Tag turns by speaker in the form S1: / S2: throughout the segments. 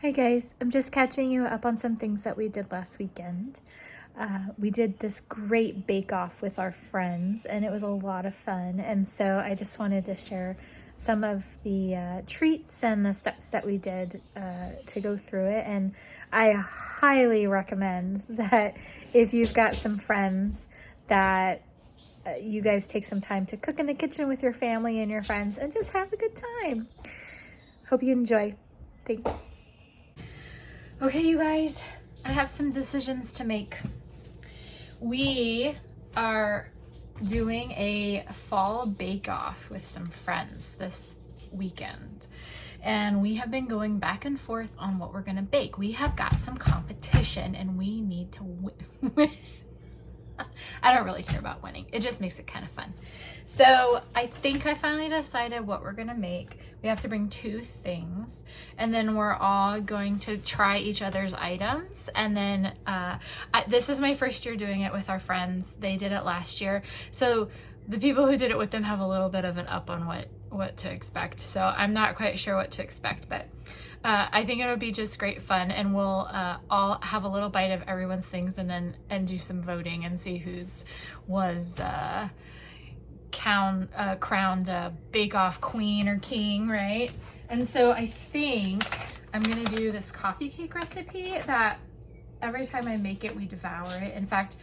S1: Hi guys, I'm just catching you up on some things that we did last weekend. We did this great bake-off with our friends and it was a lot of fun, and so I just wanted to share some of the treats and the steps that we did to go through it. And I highly recommend that if you've got some friends that you guys take some time to cook in the kitchen with your family and your friends and just have a good time. Hope you enjoy. Thanks. Okay, you guys, I have some decisions to make. We are doing a fall bake-off with some friends this weekend, and we have been going back and forth on what we're gonna bake. We have got some competition and we need to win. I don't really care about winning. It just makes it kind of fun. So I think I finally decided what we're gonna make. We have to bring 2 things, and then we're all going to try each other's items. And then this is my first year doing it with our friends. They did it last year. So the people who did it with them have a little bit of an up on what to expect. So I'm not quite sure what to expect, but I think it'll be just great fun, and we'll all have a little bite of everyone's things and do some voting and see whose was crowned bake-off queen or king, right? And so I think I'm gonna do this coffee cake recipe that every time I make it, we devour it. In fact,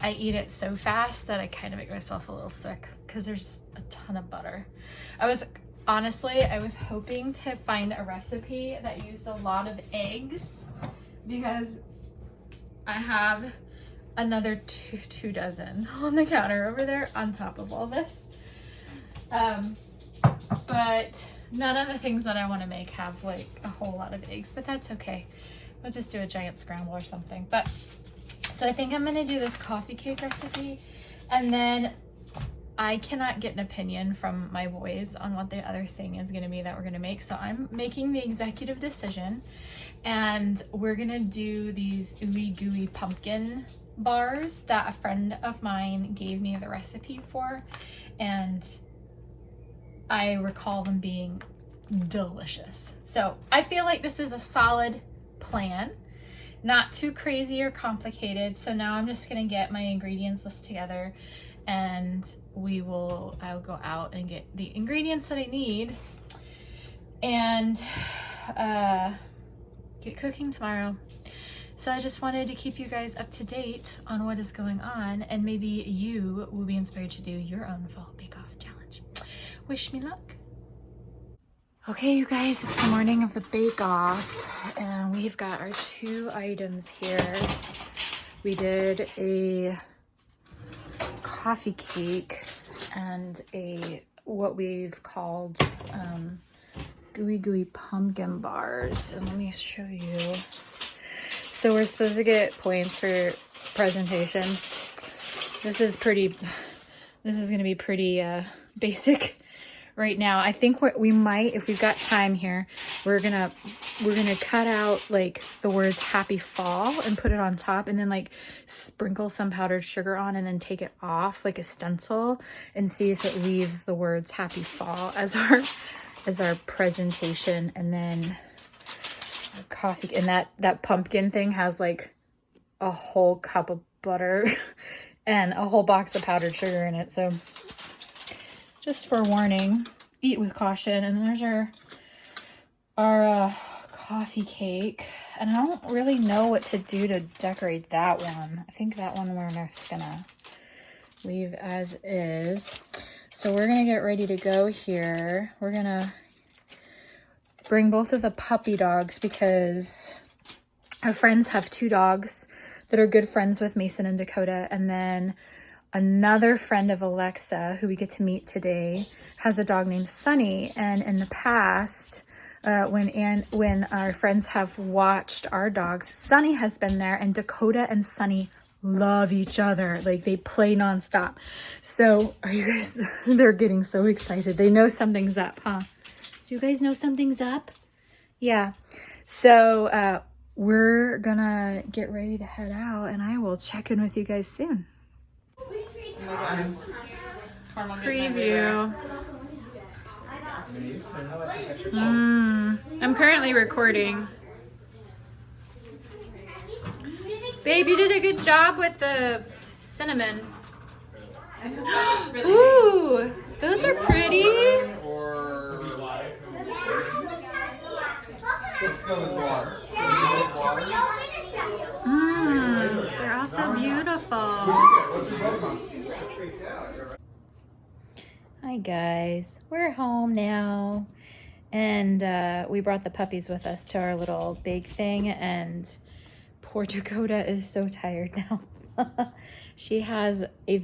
S1: I eat it so fast that I kind of make myself a little sick because there's a ton of butter. Honestly, I was hoping to find a recipe that used a lot of eggs, because I have another two dozen on the counter over there on top of all this. But none of the things that I want to make have like a whole lot of eggs, but that's okay. We'll just do a giant scramble or something. But so I think I'm gonna do this coffee cake recipe, and then I cannot get an opinion from my boys on what the other thing is gonna be that we're gonna make. So I'm making the executive decision, and we're gonna do these ooey gooey pumpkin bars that a friend of mine gave me the recipe for, and I recall them being delicious. So I feel like this is a solid plan, not too crazy or complicated. So now I'm just gonna get my ingredients list together, and I'll go out and get the ingredients that I need and get cooking tomorrow. So I just wanted to keep you guys up to date on what is going on, and maybe you will be inspired to do your own fall bake-off challenge. Wish me luck. Okay, you guys, it's the morning of the bake-off, and we've got our 2 items here. We did a coffee cake and what we've called gooey gooey pumpkin bars, and let me show you. So we're supposed to get points for presentation. This is gonna be pretty basic right now. I think we might, if we've got time here, we're gonna cut out like the words happy fall and put it on top, and then like sprinkle some powdered sugar on, and then take it off like a stencil and see if it leaves the words happy fall as our presentation. And then coffee, and that pumpkin thing has like a whole cup of butter and a whole box of powdered sugar in it. So just forewarning, eat with caution. And there's our coffee cake, and I don't really know what to do to decorate that one. I think that one we're just gonna leave as is. So we're gonna get ready to go here. We're gonna bring both of the puppy dogs because our friends have 2 dogs that are good friends with Mason and Dakota, and then another friend of Alexa, who we get to meet today, has a dog named Sunny. And in the past, when our friends have watched our dogs, Sunny has been there, and Dakota and Sunny love each other. Like, they play nonstop. So are you guys, they're getting so excited. They know something's up, huh? Do you guys know something's up? Yeah. So we're gonna get ready to head out, and I will check in with you guys soon. Preview. I'm currently recording. Babe, you did a good job with the cinnamon. Ooh, those are pretty. They're also beautiful. Hi guys, we're home now, and we brought the puppies with us to our little bake thing, and poor Dakota is so tired now. She has a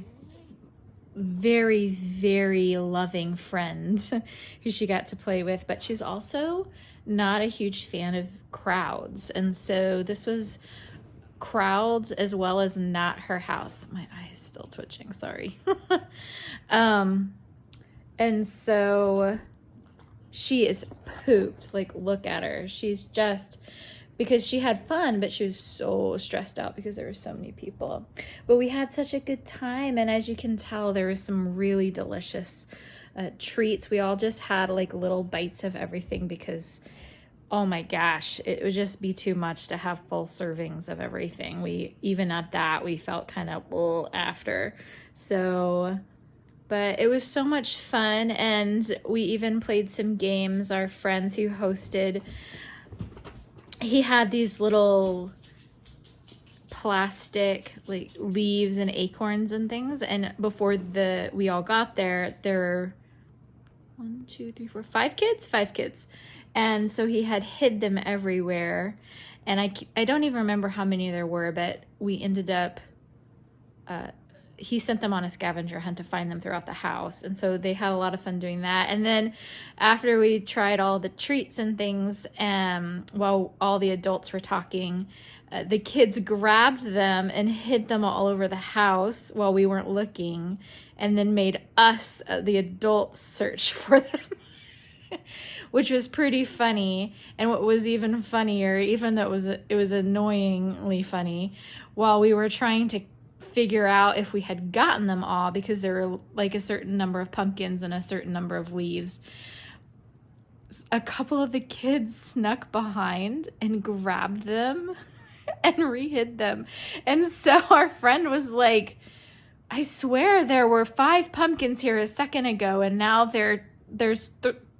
S1: very, very loving friend who she got to play with, but she's also not a huge fan of crowds, and so this was crowds as well as not her house. My eye is still twitching, sorry. And so she is pooped. Like, look at her. She's just, because she had fun, but she was so stressed out because there were so many people. But we had such a good time, and as you can tell, there was some really delicious treats. We all just had like little bites of everything because, oh my gosh, it would just be too much to have full servings of everything. We, even at that, we felt kind of after. So, but it was so much fun, and we even played some games. Our friends who hosted, he had these little plastic like leaves and acorns and things, and before we all got there were 1, 2, 3, 4, 5 kids, and so he had hid them everywhere, and I don't even remember how many there were, but we ended up he sent them on a scavenger hunt to find them throughout the house. And so they had a lot of fun doing that. And then after we tried all the treats and things, while all the adults were talking, the kids grabbed them and hid them all over the house while we weren't looking, and then made us, the adults, search for them. Which was pretty funny. And what was even funnier, even though it was annoyingly funny, while we were trying to figure out if we had gotten them all, because there were like a certain number of pumpkins and a certain number of leaves, a couple of the kids snuck behind and grabbed them and re-hid them. And so our friend was like, I swear there were 5 pumpkins here a second ago, and now there's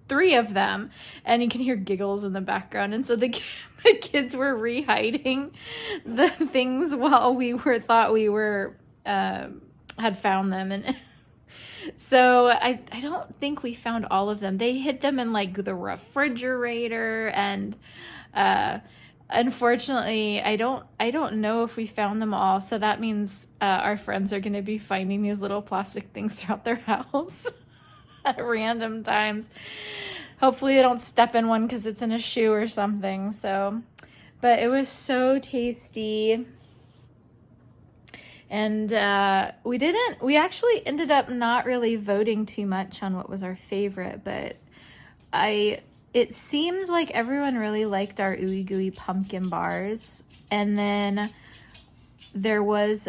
S1: 3 of them. And you can hear giggles in the background. And so the kids were re-hiding the things while we thought we were had found them. And so I don't think we found all of them. They hid them in like the refrigerator, and unfortunately I don't know if we found them all. So that means our friends are going to be finding these little plastic things throughout their house at random times. Hopefully they don't step in one because it's in a shoe or something. So, but it was so tasty. And we actually ended up not really voting too much on what was our favorite, but it seems like everyone really liked our Ooey Gooey pumpkin bars. And then there was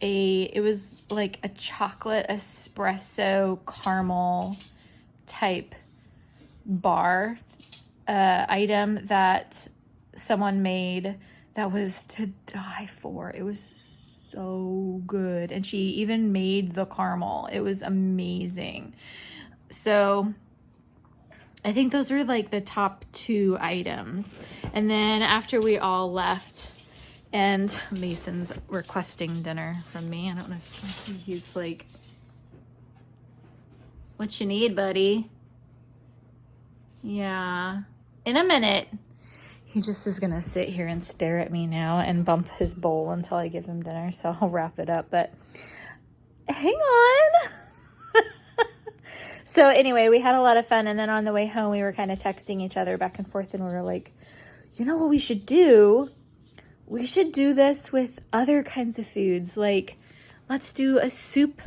S1: it was like a chocolate espresso caramel type bar item that someone made that was to die for. It was so good, and she even made the caramel. It was amazing. So I think those were like the top 2 items. And then after we all left, and Mason's requesting dinner from me. I don't know if he's like, what you need, buddy? Yeah, in a minute. He just is gonna sit here and stare at me now and bump his bowl until I give him dinner, so I'll wrap it up, but hang on. So anyway, we had a lot of fun, and then on the way home we were kind of texting each other back and forth, and we were like, you know what we should do? We should do this with other kinds of foods. Like, let's do a soup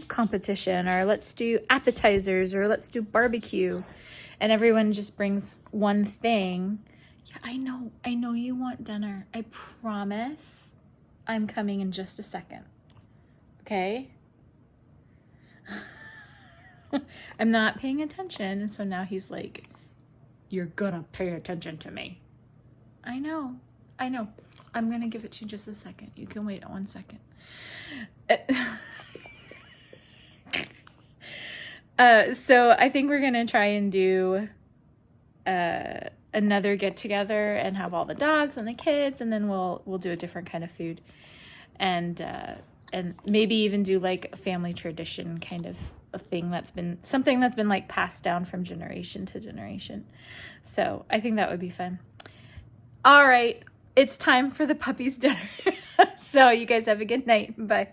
S1: competition, or let's do appetizers, or let's do barbecue. And everyone just brings one thing. Yeah, I know you want dinner. I promise I'm coming in just a second. Okay? I'm not paying attention. And so now he's like, you're gonna pay attention to me. I know.
S2: I know. I'm gonna give it to you just a second. You can wait 1 second. So I think we're gonna try and do another get together and have all the dogs and the kids, and then we'll do a different kind of food, and maybe even do like a family tradition kind of a thing that's been like passed down from generation to generation. So I think that would be fun. All right, it's time for the puppies' dinner. So you guys have a good night. Bye.